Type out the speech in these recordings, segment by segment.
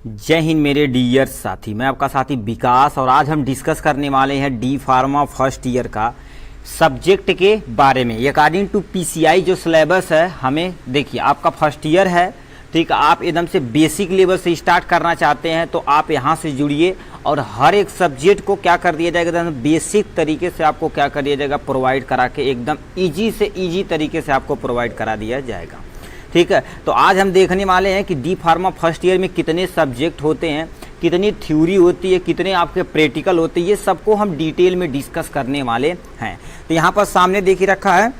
जय हिंद मेरे डियर साथी, मैं आपका साथी विकास और आज हम डिस्कस करने वाले हैं डी फार्मा फर्स्ट ईयर का सब्जेक्ट के बारे में। अकॉर्डिंग टू पीसीआई जो सिलेबस है, हमें देखिए आपका फर्स्ट ईयर है, ठीक है। आप एकदम से बेसिक लेवल से स्टार्ट करना चाहते हैं तो आप यहाँ से जुड़िए और हर एक सब्जेक्ट को क्या कर दिया जाएगा, एकदम बेसिक तरीके से आपको क्या कर दिया जाएगा, प्रोवाइड करा के एकदम ईजी से ईजी तरीके से आपको प्रोवाइड करा दिया जाएगा, ठीक है। तो आज हम देखने वाले हैं कि डी फार्मा फर्स्ट ईयर में कितने सब्जेक्ट होते हैं, कितनी थ्योरी होती है, कितने आपके प्रैक्टिकल होते हैं, ये सबको हम डिटेल में डिस्कस करने वाले हैं। तो यहाँ पर सामने देखिए रखा है,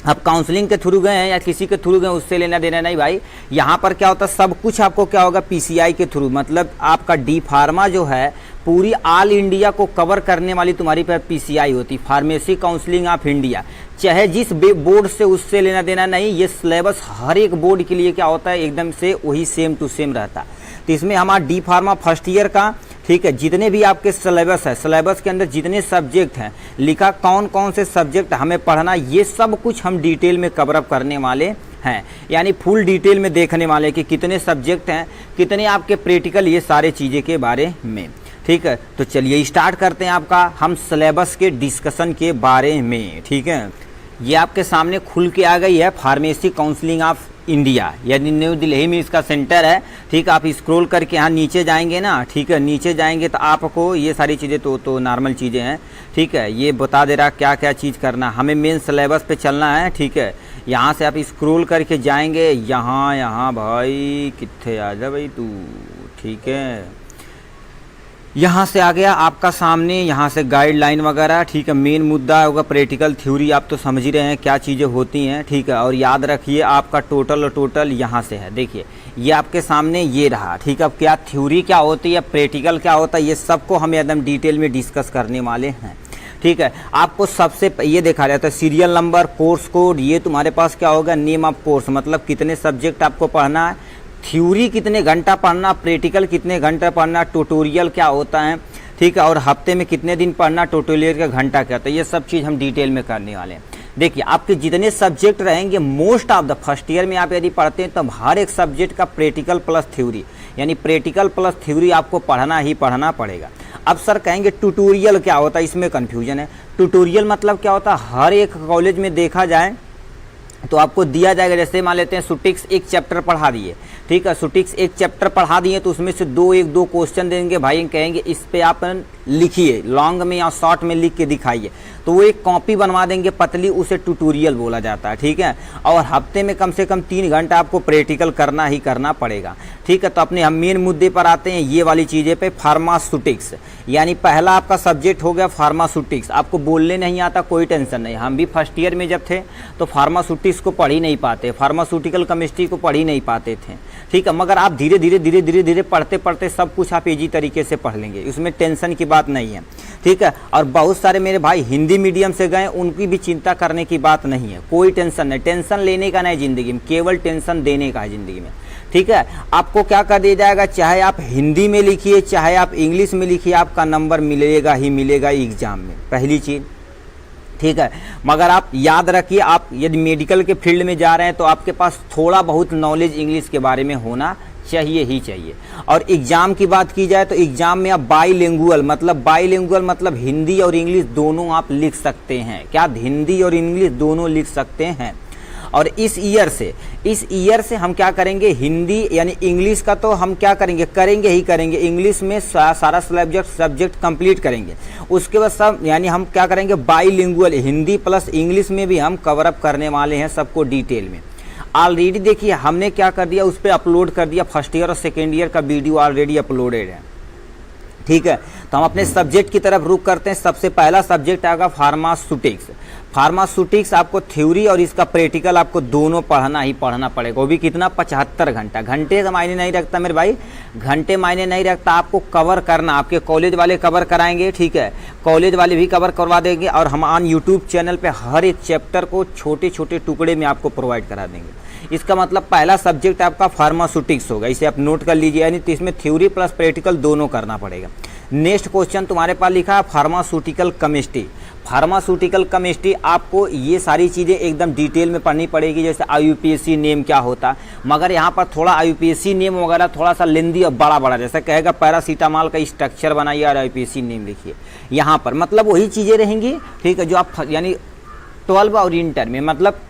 आप काउंसलिंग के थ्रू गए हैं या किसी के थ्रू गए, उससे लेना देना नहीं भाई। यहाँ पर क्या होता है, सब कुछ आपको क्या होगा, पीसीआई के थ्रू, मतलब आपका डी फार्मा जो है पूरी ऑल इंडिया को कवर करने वाली तुम्हारी पर पीसीआई होती, फार्मेसी काउंसलिंग ऑफ इंडिया। चाहे जिस बोर्ड से, उससे लेना देना नहीं, ये सिलेबस हर एक बोर्ड के लिए क्या होता है, एकदम से वही सेम टू सेम रहता है। तो इसमें हमारा डी फार्मा फर्स्ट ईयर का, ठीक है, जितने भी आपके सिलेबस है, सिलेबस के अंदर जितने सब्जेक्ट हैं, लिखा कौन कौन से सब्जेक्ट हमें पढ़ना, ये सब कुछ हम डिटेल में कवर अप करने वाले हैं। यानी फुल डिटेल में देखने वाले कि कितने सब्जेक्ट हैं, कितने आपके प्रैक्टिकल, ये सारे चीज़ें के बारे में, ठीक है। तो चलिए स्टार्ट करते हैं आपका हम सिलेबस के डिस्कशन के बारे में, ठीक है। ये आपके सामने खुल के आ गई है, फार्मेसी काउंसलिंग ऑफ इंडिया, यानी न्यू दिल्ली में इसका सेंटर है, ठीक है। आप स्क्रॉल करके यहाँ नीचे जाएंगे ना, ठीक है, नीचे जाएंगे तो आपको ये सारी चीज़ें तो नॉर्मल चीज़ें हैं, ठीक है। ये बता दे रहा क्या क्या चीज़ करना, हमें मेन सिलेबस पे चलना है, ठीक है। यहाँ से आप स्क्रॉल करके जाएंगे, यहाँ भाई कितने आ जा भाई तू, ठीक है। यहाँ से आ गया आपका सामने, यहाँ से गाइडलाइन वगैरह, ठीक है। मेन मुद्दा होगा प्रैक्टिकल थ्योरी, आप तो समझ ही रहे हैं क्या चीज़ें होती हैं, ठीक है। और याद रखिए आपका टोटल यहाँ से है, देखिए ये आपके सामने ये रहा, ठीक है। अब क्या थ्योरी क्या होती है, प्रैक्टिकल क्या होता है, ये सबको हम एकदम डिटेल में डिस्कस करने वाले हैं, ठीक है। आपको सबसे ये देखा जाता है सीरियल नंबर, कोर्स कोड, ये तुम्हारे पास क्या होगा, नेम ऑफ कोर्स, मतलब कितने सब्जेक्ट आपको पढ़ना है, थ्योरी कितने घंटा पढ़ना, प्रैक्टिकल कितने घंटे पढ़ना, ट्यूटोरियल क्या होता है, ठीक है। और हफ्ते में कितने दिन पढ़ना, ट्यूटोरियल का घंटा क्या होता है, ये सब चीज़ हम डिटेल में करने वाले हैं। देखिए आपके जितने सब्जेक्ट रहेंगे, most of the first year में आप यदि पढ़ते हैं तो हर एक सब्जेक्ट का प्रैक्टिकल प्लस थ्योरी, यानी प्रैक्टिकल प्लस थ्योरी आपको पढ़ना ही पढ़ना पड़ेगा। अब सर कहेंगे ट्यूटोरियल क्या होता है, इसमें कन्फ्यूजन है। ट्यूटोरियल मतलब क्या होता है, हर एक कॉलेज में देखा जाए तो आपको दिया जाएगा, जैसे मान लेते हैं सुटिक्स एक चैप्टर पढ़ा दिए, ठीक है। सुटिक्स एक चैप्टर पढ़ा दिए तो उसमें से दो क्वेश्चन देंगे भाई, कहेंगे इस पे आप लिखिए, लॉन्ग में या शॉर्ट में लिख के दिखाइए, तो वो एक कॉपी बनवा देंगे पतली, उसे ट्यूटोरियल बोला जाता है, ठीक है। और हफ्ते में कम से कम 3 घंटा आपको प्रैक्टिकल करना ही करना पड़ेगा, ठीक है। तो अपने हम मेन मुद्दे पर आते हैं, ये वाली चीज़ें पे, फार्मास्यूटिक्स, यानी पहला आपका सब्जेक्ट हो गया फार्मास्यूटिक्स। आपको बोलने नहीं आता, कोई टेंशन नहीं, हम भी फर्स्ट ईयर में जब थे तो फार्मास्यूटिक्स को पढ़ ही नहीं पाते, फार्मास्यूटिकल केमिस्ट्री को पढ़ ही नहीं पाते थे, ठीक है। मगर आप धीरे धीरे पढ़ते पढ़ते सब कुछ आप इजी तरीके से पढ़ लेंगे, इसमें टेंशन की बात नहीं है, ठीक है। और बहुत सारे मेरे भाई हिंदी मीडियम से गए, उनकी भी चिंता करने की बात नहीं है, कोई टेंशन नहीं, टेंशन लेने का नहीं ज़िंदगी में, केवल टेंशन देने का है ज़िंदगी में, ठीक है। आपको क्या कर दिया जाएगा, चाहे आप हिंदी में लिखिए चाहे आप इंग्लिश में लिखिए, आपका नंबर मिलेगा ही मिलेगा एग्जाम में, पहली चीज़, ठीक है। मगर आप याद रखिए, आप यदि मेडिकल के फील्ड में जा रहे हैं तो आपके पास थोड़ा बहुत नॉलेज इंग्लिश के बारे में होना चाहिए ही चाहिए। और एग्ज़ाम की बात की जाए तो एग्ज़ाम में आप बाईलिंगुअल मतलब हिंदी और इंग्लिश दोनों आप लिख सकते हैं, क्या हिंदी और इंग्लिश दोनों लिख सकते हैं। और इस ईयर से हम क्या करेंगे, हिंदी यानी इंग्लिश का तो हम क्या करेंगे, इंग्लिश में सारा सब्जेक्ट कंप्लीट करेंगे। उसके बाद सब यानी हम क्या करेंगे, बाईलिंगुअल, हिंदी प्लस इंग्लिश में भी हम कवर अप करने वाले हैं सबको डिटेल में। ऑलरेडी देखिए हमने क्या कर दिया, उस पर अपलोड कर दिया, फर्स्ट ईयर और सेकेंड ईयर का वीडियो ऑलरेडी अपलोडेड है, ठीक है। तो हम अपने सब्जेक्ट की तरफ रुख करते हैं। सबसे पहला सब्जेक्ट आएगा फार्मास्यूटिक्स। आपको थ्योरी और इसका प्रैक्टिकल आपको दोनों पढ़ना ही पढ़ना पड़ेगा, वो भी कितना, 75 घंटा। घंटे का मायने नहीं रखता मेरे भाई, घंटे मायने नहीं रखता, आपको कवर करना, आपके कॉलेज वाले कवर कराएंगे, ठीक है, कॉलेज वाले भी कवर करवा देंगे। और हम ऑन यूट्यूब चैनल पे हर एक चैप्टर को छोटे छोटे टुकड़े में आपको प्रोवाइड करा देंगे। इसका मतलब पहला सब्जेक्ट आपका फार्मास्यूटिक्स होगा, इसे आप नोट कर लीजिए, यानी इसमें थ्योरी प्लस प्रैक्टिकल दोनों करना पड़ेगा। नेक्स्ट क्वेश्चन तुम्हारे पास लिखा है फार्मास्यूटिकल केमिस्ट्री। फार्मास्यूटिकल केमिस्ट्री आपको ये सारी चीज़ें एकदम डिटेल में पढ़नी पड़ेगी, जैसे IUPAC नेम क्या होता, मगर यहाँ पर थोड़ा IUPAC नेम वगैरह थोड़ा सा लेंदी और बड़ा बड़ा, जैसे कहेगा पैरासीटामॉल का स्ट्रक्चर बनाइए और IUPAC नेम लिखिए, यहाँ पर मतलब वही चीज़ें रहेंगी, ठीक है, जो आप यानी 12 और इंटर में मतलब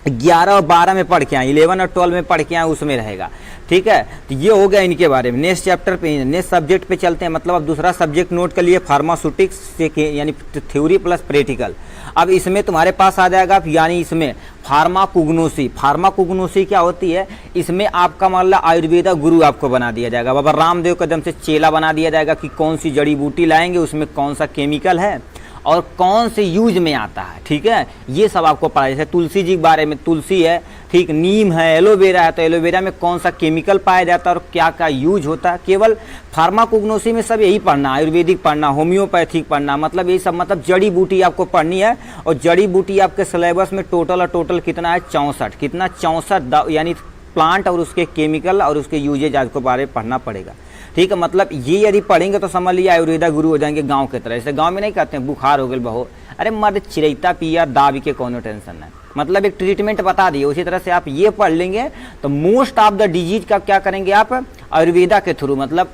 11 और 12 में पढ़ के आए, 11 और 12 में पढ़ के आए, उसमें रहेगा, ठीक है। तो ये हो गया इनके बारे में। नेक्स्ट चैप्टर पे, नेक्स्ट सब्जेक्ट पे चलते हैं, मतलब अब दूसरा सब्जेक्ट नोट कर लिए, फार्मास्यूटिक्स से यानी थ्योरी प्लस प्रैक्टिकल। अब इसमें तुम्हारे पास आ जाएगा यानी इसमें फार्माकोग्नोसी। फार्माकोग्नोसी क्या होती है, इसमें आपका मतलब आयुर्वेदा गुरु आपको बना दिया जाएगा, बाबा रामदेव कदम से चेला बना दिया जाएगा कि कौन सी जड़ी बूटी लाएंगे, उसमें कौन सा केमिकल है और कौन से यूज में आता है, ठीक है, ये सब आपको पढ़ा। जैसे तुलसी जी के बारे में, तुलसी है, ठीक, नीम है, एलोवेरा है, तो एलोवेरा में कौन सा केमिकल पाया जाता है और क्या क्या यूज होता है। केवल फार्माकोग्नोसी में सब यही पढ़ना, आयुर्वेदिक पढ़ना, होम्योपैथिक पढ़ना, मतलब यही सब, मतलब जड़ी बूटी आपको पढ़नी है। और जड़ी बूटी आपके सिलेबस में टोटल कितना है, 64, कितना 64 यानी प्लांट और उसके केमिकल और उसके यूजेज आपको बारे में पढ़ना पड़ेगा, ठीक है। मतलब ये यदि पढ़ेंगे तो समझ लिया आयुर्वेदा गुरु हो जाएंगे गांव की तरह। जैसे गांव में नहीं कहते हैं बुखार हो गया बहो, अरे मर्द चिरैता पिया दाबी के कोनो टेंशन नहीं, मतलब एक ट्रीटमेंट बता दिए। उसी तरह से आप ये पढ़ लेंगे तो मोस्ट ऑफ द डिजीज का क्या करेंगे आप, आयुर्वेदा के थ्रू, मतलब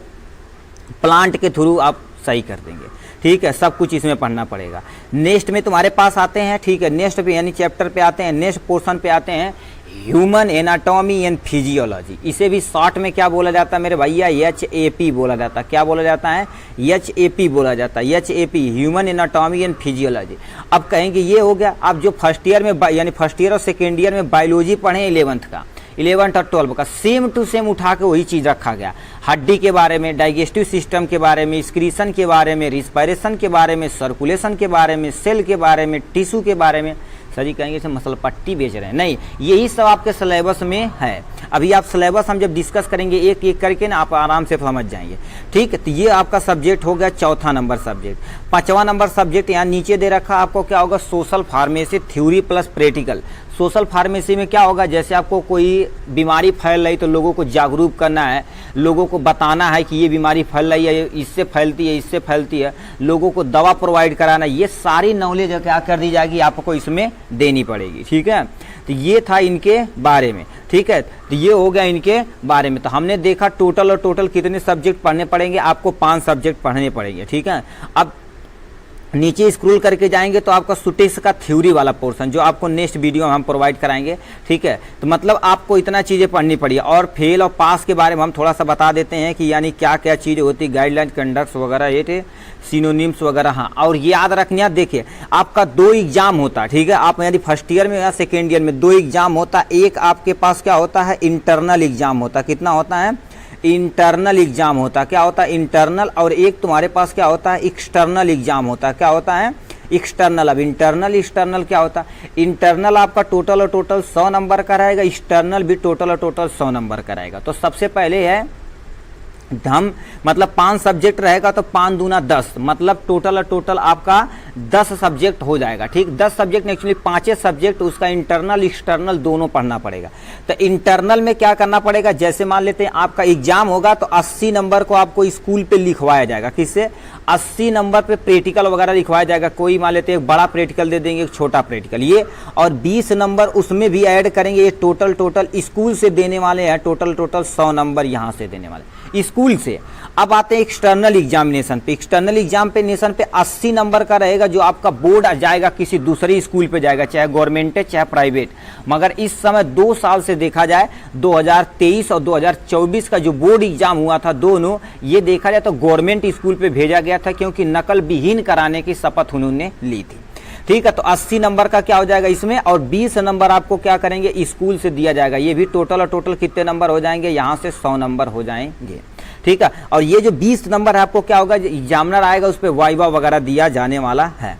प्लांट के थ्रू आप सही कर देंगे, ठीक है। सब कुछ इसमें पढ़ना पड़ेगा। नेक्स्ट में तुम्हारे पास आते हैं, ठीक है, नेक्स्ट पे यानी चैप्टर पे आते हैं, नेक्स्ट पोर्शन पे आते हैं, ह्यूमन एनाटॉमी एंड फिजियोलॉजी। इसे भी शॉर्ट में क्या बोला जाता है मेरे भैया, HAP बोला जाता है। क्या बोला जाता है, HAP बोला जाता है, HAP, human anatomy and physiology. अब कहेंगे ये हो गया। अब जो फर्स्ट ईयर में यानी फर्स्ट ईयर और सेकेंड ईयर में बायोलॉजी पढ़े 11th का, 11th और 12 का सेम टू सेम उठा के वही चीज़ रखा गया। हड्डी के बारे में, डाइजेस्टिव सिस्टम के बारे में, एक्सक्रीशन के बारे में, रिस्पायरेशन के बारे में, सर्कुलेशन के बारे में, सेल के बारे में, टिश्यू के बारे में। सर जी कहेंगे इसे मसल पट्टी बेच रहे हैं, नहीं, यही सब आपके सिलेबस में है। अभी आप सिलेबस हम जब डिस्कस करेंगे एक एक करके ना, आप आराम से समझ जाएंगे, ठीक है। तो ये आपका सब्जेक्ट हो गया चौथा नंबर सब्जेक्ट। पांचवा नंबर सब्जेक्ट यहाँ नीचे दे रखा आपको क्या होगा, social pharmacy theory plus practical. Social pharmacy में क्या होगा, जैसे आपको कोई बीमारी फैल रही तो लोगों को जागरूक करना है, लोगों को बताना है कि ये बीमारी फैल रही है, इससे फैलती है, इससे फैलती है, लोगों को दवा प्रोवाइड कराना, ये सारी नॉलेज क्या कर दी जाएगी, आपको इसमें देनी पड़ेगी, ठीक है। तो ये था इनके बारे में, ठीक है। तो ये हो गया इनके बारे में। तो हमने देखा टोटल और टोटल कितने सब्जेक्ट पढ़ने पड़ेंगे, आपको 5 सब्जेक्ट पढ़ने पड़ेंगे, ठीक है। अब नीचे स्क्रॉल करके जाएंगे तो आपका सुटेक्स का थ्योरी वाला पोर्शन जो आपको नेक्स्ट वीडियो में हम प्रोवाइड कराएंगे, ठीक है। तो मतलब आपको इतना चीज़ें पढ़नी पड़ी। और फेल और पास के बारे में हम थोड़ा सा बता देते हैं कि यानी क्या क्या चीज़ें होती, गाइडलाइन, कंडक्ट्स वगैरह, ये थे सिनोनिम्स वगैरह। हाँ, और याद रखना, देखिए आपका 2 एग्जाम होता, ठीक है। आप यदि फर्स्ट ईयर में या सेकेंड ईयर में 2 एग्जाम होता, एक आपके पास क्या होता है, इंटरनल एग्जाम होता। कितना होता है, इंटरनल एग्जाम होता। क्या होता है, इंटरनल। और एक तुम्हारे पास क्या होता है, एक्सटर्नल एग्जाम होता है। क्या होता है, एक्सटर्नल। अब इंटरनल एक्सटर्नल क्या होता है, इंटरनल आपका टोटल और टोटल 100 नंबर का रहेगा, एक्सटर्नल भी टोटल और टोटल 100 नंबर का रहेगा। तो सबसे पहले है हम मतलब 5 सब्जेक्ट रहेगा तो 5 दूना 10, मतलब टोटल और टोटल आपका 10 सब्जेक्ट हो जाएगा, ठीक। 10 सब्जेक्ट एक्चुअली 5 सब्जेक्ट, उसका इंटरनल एक्सटर्नल दोनों पढ़ना पड़ेगा। तो इंटरनल में क्या करना पड़ेगा, जैसे मान लेते हैं आपका एग्जाम होगा तो 80 नंबर को आपको स्कूल पे लिखवाया जाएगा। किससे, 80 नंबर पे प्रैक्टिकल वगैरह लिखवाया जाएगा। कोई मान लेते हैं एक बड़ा प्रैक्टिकल दे देंगे, एक छोटा प्रैक्टिकल, ये, और 20 नंबर उसमें भी ऐड करेंगे। ये टोटल स्कूल से देने वाले हैं, टोटल 100 नंबर यहाँ से देने वाले स्कूल से। अब आते हैं एक्सटर्नल एग्जामिनेशन पे। एक्सटर्नल एग्जामिनेशन पे 80 नंबर का रहेगा, जो आपका बोर्ड जाएगा किसी दूसरे स्कूल पे जाएगा, चाहे गवर्नमेंट है चाहे प्राइवेट। मगर इस समय 2 साल से देखा जाए, 2023 और 2024 का जो बोर्ड एग्जाम हुआ था, दोनों ये देखा जाए तो गवर्नमेंट स्कूल पे भेजा गया था, क्योंकि नकल विहीन कराने की शपथ उन्होंने ली थी, ठीक है। तो 80 नंबर का क्या हो जाएगा इसमें, और 20 नंबर आपको क्या करेंगे, स्कूल से दिया जाएगा। ये भी टोटल और टोटल कितने नंबर हो जाएंगे, यहाँ से 100 नंबर हो जाएंगे, ठीक है। और ये जो 20 नंबर है आपको क्या होगा, एग्जामिनर आएगा उस पर वाइवा वगैरह दिया जाने वाला है,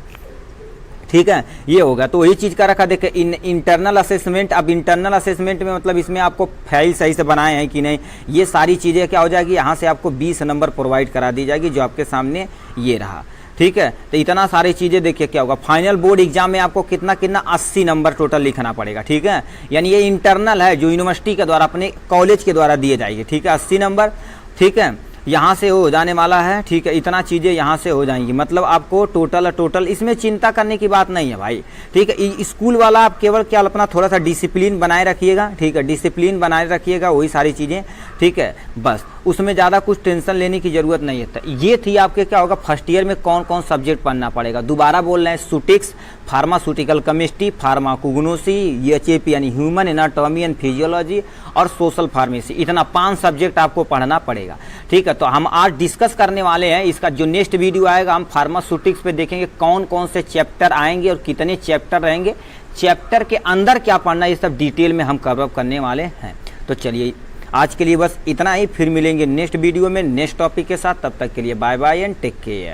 ठीक है। ये होगा, तो वही चीज़ का रखा। देखे इंटरनल असेसमेंट। अब इंटरनल असेसमेंट में मतलब इसमें आपको फाइल सही से बनाए हैं कि नहीं, ये सारी चीज़ें क्या हो जाएगी, यहाँ से आपको 20 नंबर प्रोवाइड करा दी जाएगी, जो आपके सामने ये रहा, ठीक है। तो इतना सारी चीज़ें देखिए क्या होगा। फाइनल बोर्ड एग्जाम में आपको कितना 80 नंबर टोटल लिखना पड़ेगा, ठीक है। यानी ये इंटरनल है जो यूनिवर्सिटी के द्वारा, अपने कॉलेज के द्वारा दिए जाएंगे, ठीक है, 80 नंबर, ठीक है। यहाँ से हो जाने वाला है, ठीक है, इतना चीज़ें यहाँ से हो जाएंगी, मतलब आपको टोटल इसमें चिंता करने की बात नहीं है भाई, ठीक है। स्कूल वाला आप केवल क्या अपना थोड़ा सा डिसिप्लिन बनाए रखिएगा, ठीक है, डिसिप्लिन बनाए रखिएगा, वही सारी चीज़ें, ठीक है, बस उसमें ज़्यादा कुछ टेंशन लेने की ज़रूरत नहीं है। तो ये थी आपके क्या होगा फर्स्ट ईयर में कौन कौन सब्जेक्ट पढ़ना पड़ेगा। दोबारा बोल रहे हैं, सुटिक्स, फार्मास्यूटिकल केमिस्ट्री, फार्माकोग्नोसी, एचएपी यानी ह्यूमन एनाटॉमी एंड फिजियोलॉजी और सोशल फार्मेसी, इतना 5 सब्जेक्ट आपको पढ़ना पड़ेगा, ठीक है। तो हम आज डिस्कस करने वाले हैं, इसका जो नेक्स्ट वीडियो आएगा हम फार्मास्यूटिक्स पे देखेंगे कौन कौन से चैप्टर आएंगे और कितने चैप्टर रहेंगे, चैप्टर के अंदर क्या पढ़ना है, ये सब डिटेल में हम कवर करने वाले हैं। तो चलिए आज के लिए बस इतना ही, फिर मिलेंगे नेक्स्ट वीडियो में नेक्स्ट टॉपिक के साथ, तब तक के लिए bye bye and take care.